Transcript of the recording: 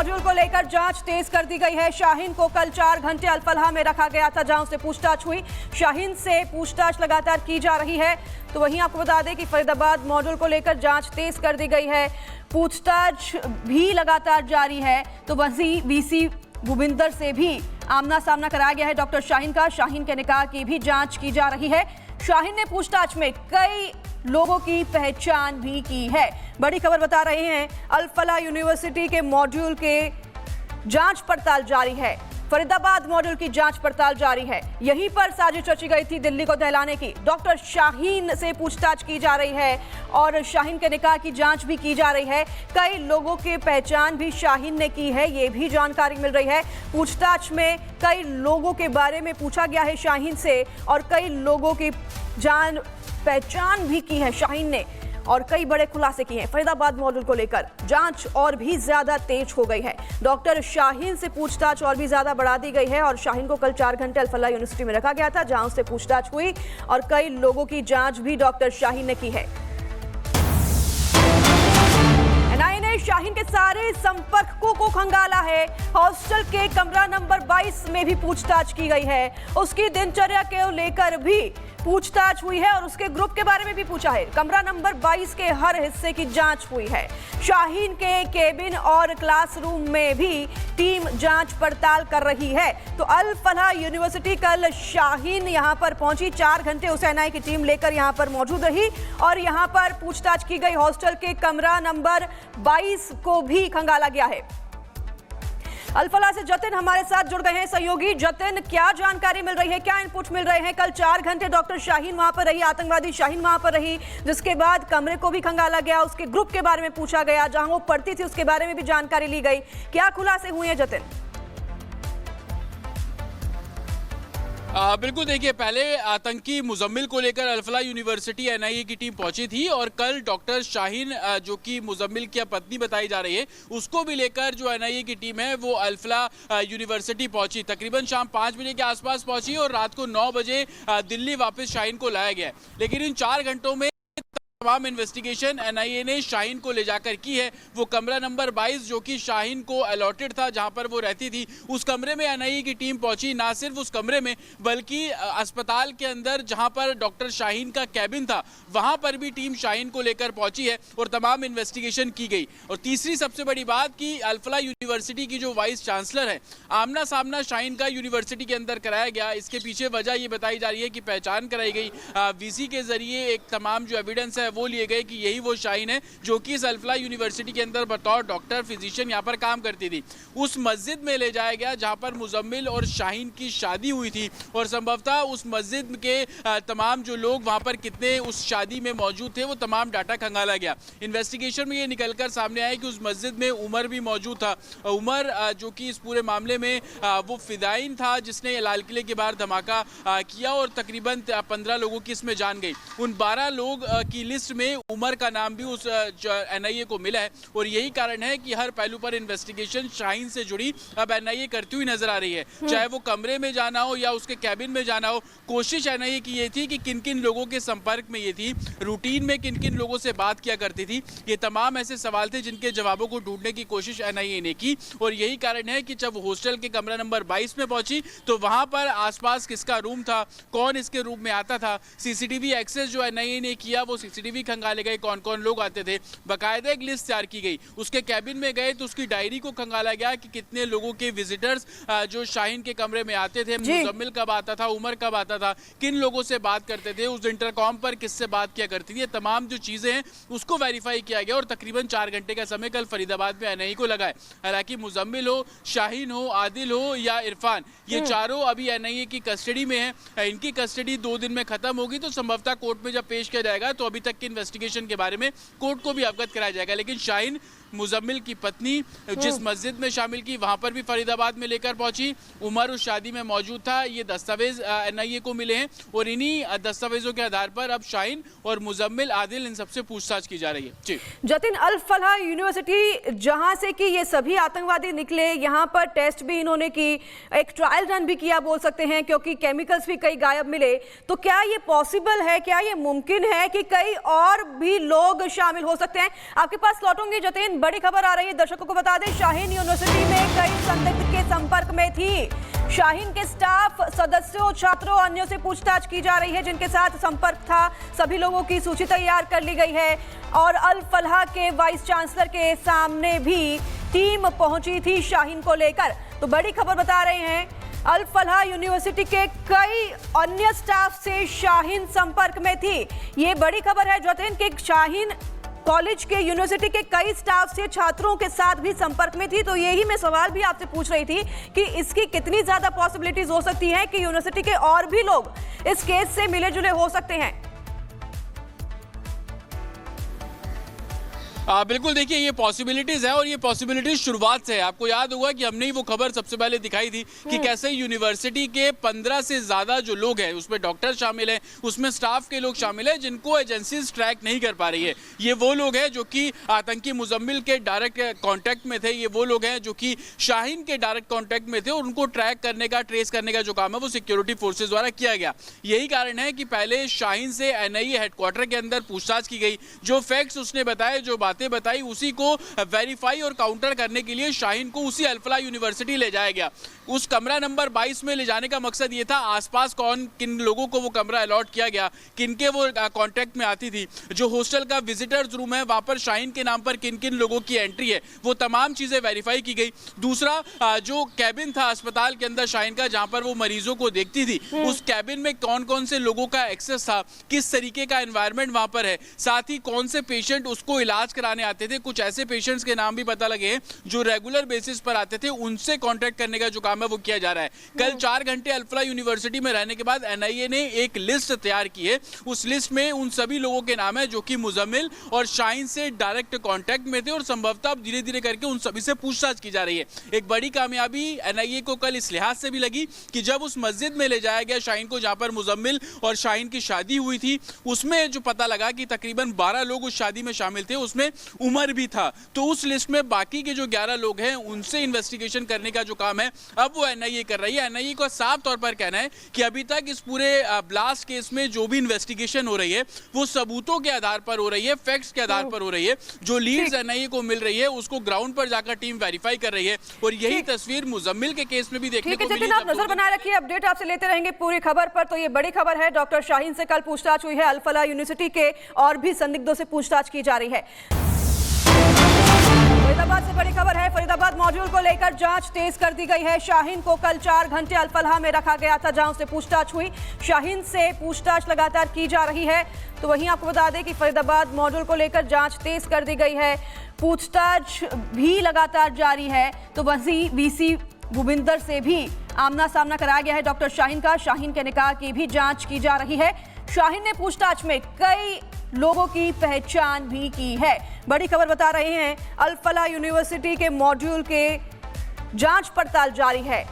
Module को लेकर जांच तेज कर दी गई है। शाहीन को कल 4 घंटे अल-फलाह में रखा गया था, जहां उससे पूछताछ हुई। शाहीन से पूछताछ लगातार की जा रही है। तो वहीं आपको बता दें कि फरीदाबाद मॉड्यूल को लेकर जांच तेज कर दी गई है, पूछताछ भी लगातार जारी है। तो वहीं वीसी भूपिंदर से भी आमना सामना कराया गया है डॉक्टर शाहीन का। शाहीन के निकाह की भी जांच की जा रही है। शाहीन ने पूछताछ में कई लोगों की पहचान भी की है। बड़ी खबर बता रहे हैं, अल-फलाह यूनिवर्सिटी के मॉड्यूल के जांच पड़ताल जारी है। फरीदाबाद मॉड्यूल की जांच पड़ताल जारी है। यहीं पर साजिश रची गई थी दिल्ली को दहलाने की। डॉक्टर शाहीन से पूछताछ की जा रही है और शाहीन के निकाह की जांच भी की जा रही है। कई लोगों की पहचान भी शाहीन ने की है, ये भी जानकारी मिल रही है। पूछताछ में कई लोगों के बारे में पूछा गया है शाहीन से और कई लोगों की जान पहचान भी की है शाहीन ने और कई बड़े खुलासे किए हैं। फरीदाबाद मॉड्यूल को लेकर जांच और भी ज्यादा तेज हो गई है। डॉक्टर शाहीन से पूछताछ और भी ज्यादा बढ़ा दी गई है और शाहीन को कल 4 घंटे अल-फलाह यूनिवर्सिटी में रखा गया था, जहां उससे पूछताछ हुई और कई लोगों की जांच भी डॉक्टर शाहीन ने की है। एनआईए ने शाहीन के सारे संपर्कों को खंगाला है। हॉस्टल के कमरा नंबर 22 में भी पूछताछ की गई है। उसकी दिनचर्या को लेकर भी पूछताछ हुई है और उसके ग्रुप के बारे में भी पूछा है। कमरा नंबर 22 के हर हिस्से की जांच हुई है। शाहीन के केबिन और क्लासरूम में भी टीम जांच पड़ताल कर रही है। तो अल-फलाह यूनिवर्सिटी कल शाहीन यहां पर पहुंची, 4 घंटे उसे एनआईए की टीम लेकर यहां पर मौजूद रही और यहां पर पूछताछ की गई। हॉस्टल के कमरा नंबर 22 को भी खंगाला गया है। अल-फलाह से जतिन हमारे साथ जुड़ गए हैं सहयोगी। जतिन, क्या जानकारी मिल रही है, क्या इनपुट मिल रहे हैं? कल 4 घंटे डॉक्टर शाहीन वहां पर रही, आतंकवादी शाहीन वहां पर रही, जिसके बाद कमरे को भी खंगाला गया, उसके ग्रुप के बारे में पूछा गया, जहां वो पढ़ती थी उसके बारे में भी जानकारी ली गई। क्या खुलासे हुए हैं जतिन? बिल्कुल, देखिए, पहले आतंकी मुजम्मिल को लेकर अल-फलाह यूनिवर्सिटी एनआईए की टीम पहुंची थी और कल डॉक्टर शाहीन जो कि मुजम्मिल की पत्नी बताई जा रही है, उसको भी लेकर जो एनआईए की टीम है वो अल-फलाह यूनिवर्सिटी पहुंची। तकरीबन शाम 5 बजे के आसपास पहुंची और रात को 9 बजे दिल्ली वापस शाहीन को लाया गया। लेकिन इन 4 घंटों में तमाम इन्वेस्टिगेशन एनआईए ने शाहीन को ले जाकर की है। वो कमरा नंबर 22 जो कि शाहीन को अलॉटेड था, जहां पर वो रहती थी, उस कमरे में एनआईए की टीम पहुंची। ना सिर्फ उस कमरे में बल्कि अस्पताल के अंदर जहां पर डॉक्टर शाहीन का कैबिन था, वहां पर भी टीम शाहीन को लेकर पहुंची है और तमाम इन्वेस्टिगेशन की गई। और तीसरी सबसे बड़ी बात कि अल-फलाह यूनिवर्सिटी की जो वाइस चांसलर है, आमना सामना शाहीन का यूनिवर्सिटी के अंदर कराया गया। इसके पीछे वजह ये बताई जा रही है कि पहचान कराई गई, वीसी के जरिए एक तमाम जो एविडेंस है वो लिए गए कि यही वो शाहीन है जो कि इस अल-फलाह यूनिवर्सिटी के अंदर बतौर डॉक्टर फिजिशियन यहाँ पर काम करती थी। उस मस्जिद में ले जाया गया जहाँ पर मुजम्मिल और शाहीन की शादी हुई थी और संभवतः उस मस्जिद के तमाम जो लोग वहाँ पर कितने उस शादी में मौजूद थे वो तमाम डाटा खंगाला गया। इन्वेस्टिगेशन में ये निकलकर सामने आया कि उस मस्जिद में उमर भी मौजूद था। उमर जो कि इस पूरे मामले में वो फिदाइन था जिसने लाल किले के बाहर धमाका किया और तकरीबन 15 लोगों की इसमें जान गई। उन 12 लोग की लिस्ट में उमर का नाम भी उस एनआईए को मिला है और यही कारण है कि हर पहलू पर इन्वेस्टिगेशन शाहीन से जुड़ी अब एनआईए करती हुई नजर आ रही है। चाहे वो कमरे में जाना हो या उसके कैबिन में जाना हो, कोशिश एनआईए की ये थी कि किन किन लोगों के संपर्क में ये थी, रूटीन में किन किन लोगों से बात किया करती थी। ये तमाम ऐसे सवाल थे जिनके जवाबों को ढूंढने की कोशिश एनआईए ने की और यही कारण है कि जब हॉस्टल के कमरा नंबर 22 में पहुंची तो वहां पर आसपास किसका रूम था, कौन इसके रूम में आता था, सीसीटीवी एक्सेस जो एनआईए ने किया वो सीसीटीवी खंगाले गए, कौन कौन लोग आते थे, बाकायदा एक लिस्ट तैयार की गई। उसके कैबिन में गए तो उसकी डायरी को खंगाला गया कि कितने लोगों के विजिटर्स जो शाहीन के कमरे में आते थे, मुजम्मिल कब आता था, उमर कब आता था, किन लोगों से बात करते थे, उस इंटरकॉम पर किससे बात किया करती थी। ये तमाम जो चीजें हैं उसको वेरीफाई किया गया और तकरीबन 4 घंटे का समय कल फरीदाबाद में एनआईए को लगा है। हालांकि मुजम्मिल हो, शाहीन हो, आदिल हो या इरफान, ये चारों अभी एनआईए की कस्टडी में है। इनकी कस्टडी 2 दिन में खत्म होगी तो संभवतः कोर्ट में जब पेश किया जाएगा तो अभी तक की इन्वेस्टिगेशन के बारे में कोर्ट को भी अवगत कराया जाएगा। लेकिन शाहीन मुजम्मिल की पत्नी जिस मस्जिद में शामिल की वहां पर भी फरीदाबाद में लेकर पहुंची। उमर उस शादी में मौजूद था। ये दस्तावेज एनआईए को मिले हैं और इन्हीं दस्तावेजों के आधार पर अब शाहीन और मुजम्मिल, आदिल, इन सबसे पूछताछ की जा रही है। जी जतिन, अल-फलाह यूनिवर्सिटी जहां से कि ये सभी आतंकवादी निकले, यहाँ पर टेस्ट भी इन्होंने की, एक ट्रायल रन भी किया बोल सकते हैं क्योंकि केमिकल्स भी कई गायब मिले। तो क्या ये पॉसिबल है, क्या ये मुमकिन है कि कई और भी लोग शामिल हो सकते हैं? आपके पास लौटूंगी जतिन। बड़ी खबर आ रही है, दर्शकों को बता दें, शाहीन यूनिवर्सिटी में कई संदिग्ध के संपर्क में थी। शाहीन के स्टाफ सदस्यों, छात्रों, अन्यों से पूछताछ की जा रही है जिनके साथ संपर्क था। सभी लोगों की सूची तैयार कर ली गई है और अल फलाह के वाइस चांसलर के सामने भी टीम पहुंची थी शाहीन को लेकर। तो बड़ी खबर बता रहे हैं, अल फलाह यूनिवर्सिटी के कई अन्य स्टाफ से शाहीन संपर्क में थी। ये बड़ी खबर है जतिन के शाहीन कॉलेज के, यूनिवर्सिटी के कई स्टाफ से छात्रों के साथ भी संपर्क में थी। तो यही मैं सवाल भी आपसे पूछ रही थी कि इसकी कितनी ज्यादा पॉसिबिलिटीज हो सकती है कि यूनिवर्सिटी के और भी लोग इस केस से मिले जुले हो सकते हैं। बिल्कुल, देखिए ये पॉसिबिलिटीज है और ये पॉसिबिलिटीज शुरुआत से है। आपको याद होगा कि हमने ही वो खबर सबसे पहले दिखाई थी कि कैसे यूनिवर्सिटी के 15 से ज्यादा जो लोग हैं, उसमें डॉक्टर शामिल हैं, उसमें स्टाफ के लोग शामिल हैं, जिनको एजेंसीज ट्रैक नहीं कर पा रही है। ये वो लोग हैं जो कि आतंकी मुजम्मिल के डायरेक्ट कॉन्टैक्ट में थे, ये वो लोग हैं जो कि शाहीन के डायरेक्ट कॉन्टैक्ट में थे और उनको ट्रैक करने का, ट्रेस करने का जो काम है वो सिक्योरिटी फोर्सेज द्वारा किया गया। यही कारण है कि पहले शाहीन से एनआईए हेडक्वार्टर के अंदर पूछताछ की गई। जो फैक्ट्स उसने बताए, जो बातें बताई, उसी को वेरीफाई और काउंटर करने के लिए शाहीन को उसी अल फलाह यूनिवर्सिटी ले जाया गया। उस कमरा नंबर 22 में ले जाने का मकसद ये था, आसपास किन लोगों को वो कमरा अलॉट किया गया, किनके वो कांटेक्ट में आती थी, जो हॉस्टल का विजिटर्स रूम है वहां पर शाहीन के नाम पर किन किन लोगों की एंट्री है, वो तमाम चीजें वेरीफाई की गई। दूसरा, जो कैबिन था अस्पताल के अंदर शाहीन का, जहां पर वो मरीजों को देखती थी, उस कैबिन में कौन कौन से लोगों का एक्सेस था, किस तरीके का एनवायरमेंट वहां पर है, साथ ही कौन से पेशेंट उसको इलाज कराने आते थे। कुछ ऐसे पेशेंट्स के नाम भी पता लगे हैं जो रेगुलर बेसिस पर आते थे, उनसे कांटेक्ट करने का जो काम है वो किया जा रहा है। कल 4 घंटे अल फलाह यूनिवर्सिटी में रहने के बाद एनआईए ने एक लिस्ट तैयार की है। उस लिस्ट में उन सभी लोगों के नाम है जो कि मुजम्मिल और शाहीन से डायरेक्ट कांटेक्ट में थे और संभवतः धीरे धीरे करके उन सभी से पूछताछ की जा रही है। एक बड़ी कामयाबी एनआईए को कल इस लिहाज से भी लगी कि जब उस मस्जिद में ले जाया गया शाहीन को, जहां पर मुजम्मिल और शाहीन की शादी हुई थी, उसमें जो पता लगा कि तकरीबन 12 लोग उस शादी में शामिल थे, उसमें उमर भी था। तो उस लिस्ट में बाकी के जो 11 लोग हैं उनसे इन्वेस्टिगेशन करने का जो काम है अब वो एनआईए कर रही है। एनआईए का साफ तौर पर कहना है कि अभी तक इस पूरे ब्लास्ट केस में जो भी इन्वेस्टिगेशन हो रही है वो सबूतों के आधार पर हो रही है, फैक्ट्स के आधार पर हो रही है। जो लीड्स एनआईए को मिल रही है उसको ग्राउंड पर जाकर टीम वेरीफाई कर रही है और यही तस्वीर मुजम्मिल के केस में भी देखने को मिली। आप नजर बनाए रखिए, अपडेट आपसे लेते रहेंगे पूरी खबर पर। तो ये बड़ी खबर है, डॉक्टर शाहीन से कल पूछताछ हुई है, अल फलाह यूनिवर्सिटी के और भी संदिग्धों से पूछताछ की जा रही है। फरीदाबाद से बड़ी खबर है, फरीदाबाद मॉड्यूल को लेकर जांच तेज कर दी गई है। शाहीन को कल 4 घंटे अल फलाह में रखा गया था जहां उससे पूछताछ हुई। शाहीन से पूछताछ लगातार की जा रही है। तो वहीं आपको बता दें कि फरीदाबाद मॉड्यूल को लेकर जांच तेज कर दी गई है, पूछताछ भी लगातार जारी है। तो वहीं वीसी भूपिंदर से भी आमना सामना कराया गया है डॉक्टर शाहीन का। शाहीन के निकाह की भी जांच की जा रही है। शाहीन ने पूछताछ में कई लोगों की पहचान भी की है। बड़ी खबर बता रहे हैं, अल फलाह यूनिवर्सिटी के मॉड्यूल के जांच पड़ताल जारी है।